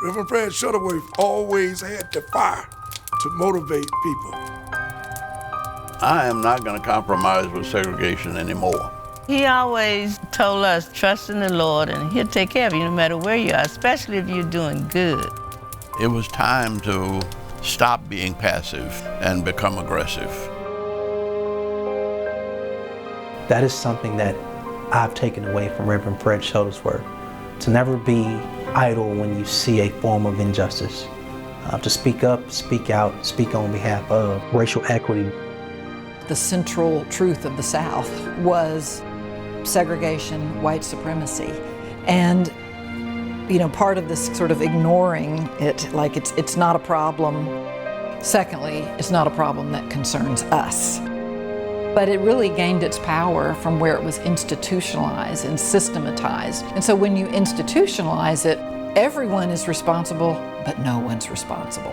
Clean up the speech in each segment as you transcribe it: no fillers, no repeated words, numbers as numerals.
Reverend Fred Shuttleworth always had the fire to motivate people. I am not going to compromise with segregation anymore. He always told us, trust in the Lord and he'll take care of you no matter where you are, especially if you're doing good. It was time to stop being passive and become aggressive. That is something that I've taken away from Reverend Fred Shuttlesworth, to never be idle when you see a form of injustice, to speak up, speak out, speak on behalf of racial equity. The central truth of the South was segregation, white supremacy, and part of this sort of ignoring it, like it's not a problem. Secondly, it's not a problem that concerns us. But it really gained its power from where it was institutionalized and systematized. And so when you institutionalize it, everyone is responsible, but no one's responsible.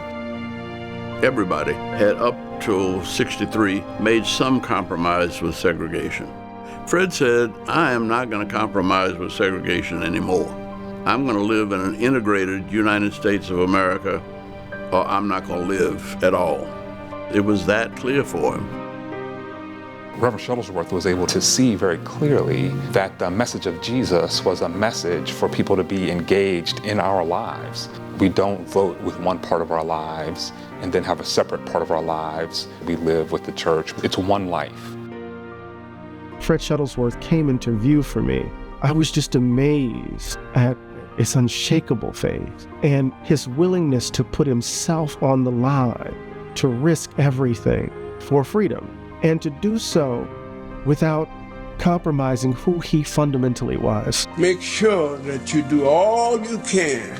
Everybody had up till 63 made some compromise with segregation. Fred said, I am not going to compromise with segregation anymore. I'm going to live in an integrated United States of America, or I'm not going to live at all. It was that clear for him. Reverend Shuttlesworth was able to see very clearly that the message of Jesus was a message for people to be engaged in our lives. We don't vote with one part of our lives and then have a separate part of our lives. We live with the church. It's one life. Fred Shuttlesworth came into view for me. I was just amazed at his unshakable faith and his willingness to put himself on the line, to risk everything for freedom, and to do so without compromising who he fundamentally was. Make sure that you do all you can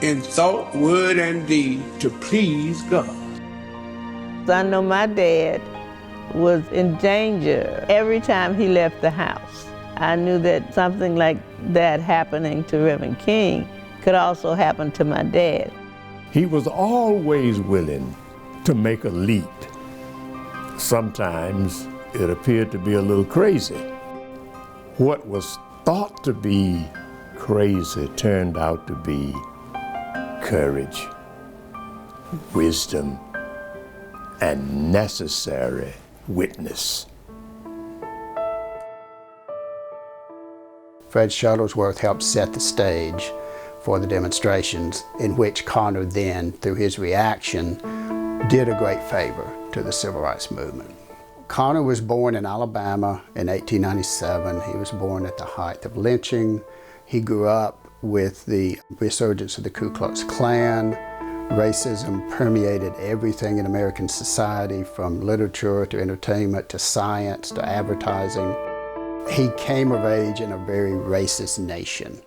in thought, word, and deed to please God. I know my dad was in danger every time he left the house. I knew that something like that happening to Reverend King could also happen to my dad. He was always willing to make a leap. Sometimes it appeared to be a little crazy. What was thought to be crazy turned out to be courage, wisdom, and necessary witness. Fred Shuttlesworth helped set the stage for the demonstrations in which Connor then, through his reaction, did a great favor to the civil rights movement. Connor was born in Alabama in 1897. He was born at the height of lynching. He grew up with the resurgence of the Ku Klux Klan. Racism permeated everything in American society, from literature to entertainment to science to advertising. He came of age in a very racist nation.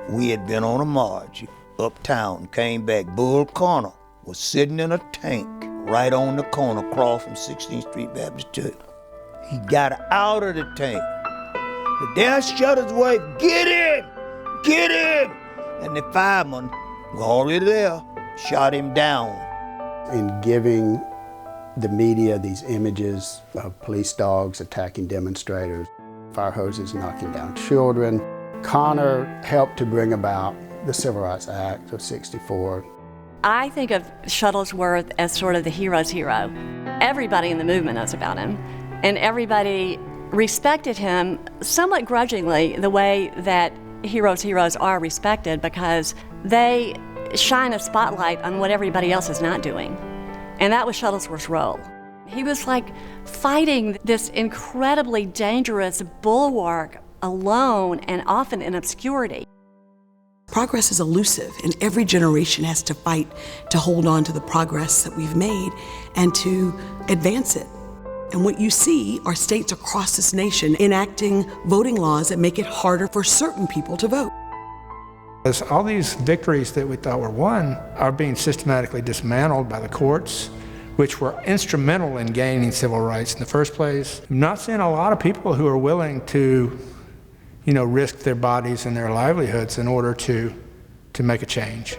We had been on a march uptown, came back. Bull Connor was sitting in a tank right on the corner across from 16th Street Baptist Church. He got out of the tank. The damn Shuttlesworth, get him! Get him! And the firemen were already there, shot him down. In giving the media these images of police dogs attacking demonstrators, fire hoses knocking down children, Connor helped to bring about the Civil Rights Act of '64. I think of Shuttlesworth as sort of the hero's hero. Everybody in the movement knows about him, and everybody respected him somewhat grudgingly, the way that heroes are respected, because they shine a spotlight on what everybody else is not doing. And that was Shuttlesworth's role. He was like fighting this incredibly dangerous bulwark alone and often in obscurity. Progress is elusive, and every generation has to fight to hold on to the progress that we've made and to advance it. And what you see are states across this nation enacting voting laws that make it harder for certain people to vote. As all these victories that we thought were won are being systematically dismantled by the courts, which were instrumental in gaining civil rights in the first place. I'm not seeing a lot of people who are willing to, risk their bodies and their livelihoods in order to make a change.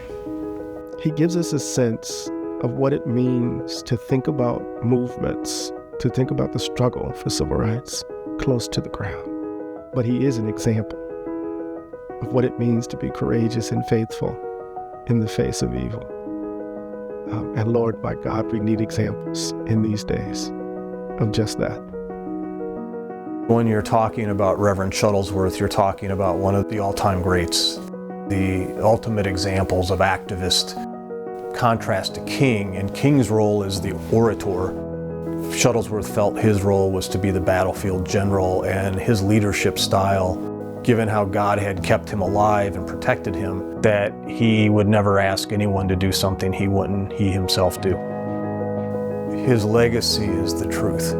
He gives us a sense of what it means to think about movements, to think about the struggle for civil rights close to the ground. But he is an example. of what it means to be courageous and faithful in the face of evil. And Lord, my God, we need examples in these days of just that. When you're talking about Reverend Shuttlesworth, you're talking about one of the all-time greats, the ultimate examples of activist contrast to King, and King's role is the orator. Shuttlesworth felt his role was to be the battlefield general, and his leadership style, given how God had kept him alive and protected him, that he would never ask anyone to do something he wouldn't he himself do. His legacy is the truth.